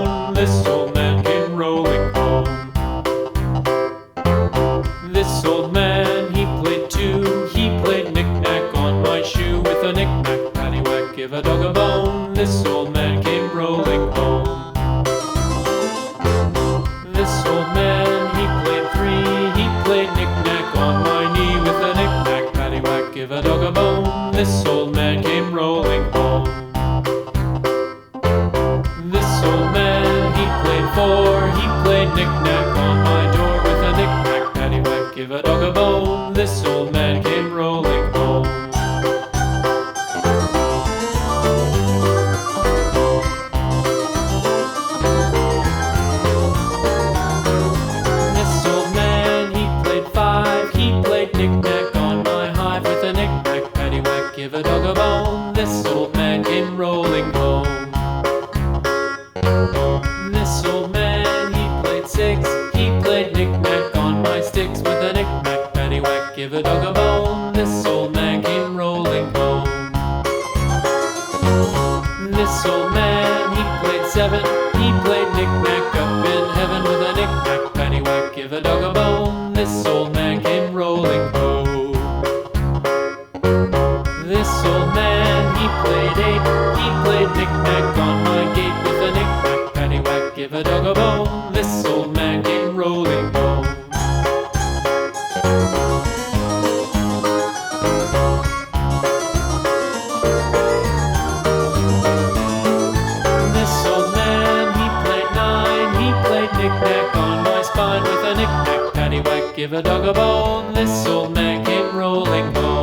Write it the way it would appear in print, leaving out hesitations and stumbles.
bone. This old man came rolling home. This old man, he played too. He played knick-knack on my shoe. With a knick-knack, paddywhack, give a dog a bone. This old man came rolling home. This old man, he played three. He played knick-knack on my knee. With a knick-knack, paddywhack, give a dog a bone. This old man came rolling home. This old man, he played four. He played knick-knack on my door. With a knick-knack, paddywhack, give a dog a bone. This old man came rolling home. This old man, he played five. He played knick-knack on my hive. With a knick-knack, paddywhack, give a dog a bone. This old man came rolling home. This old man, he played six. He played knick-knack on my sticks. With a knick-knack, paddywhack, give a dog a bone. This old man came rolling home. This old man, he played seven. He played knick-knack up in heaven. With a knick-knack, paddywhack, give a dog a bone. This old man came rolling home. This old man, he played eight. He played knick-knack on my gate. With a knick-knack, paddywhack, give a dog a bone. This old man came rolling home. This old man, he played nine. He played knick-knack on my spine. With a knick-knack, paddywhack, give a dog a bone. This old man came rolling home.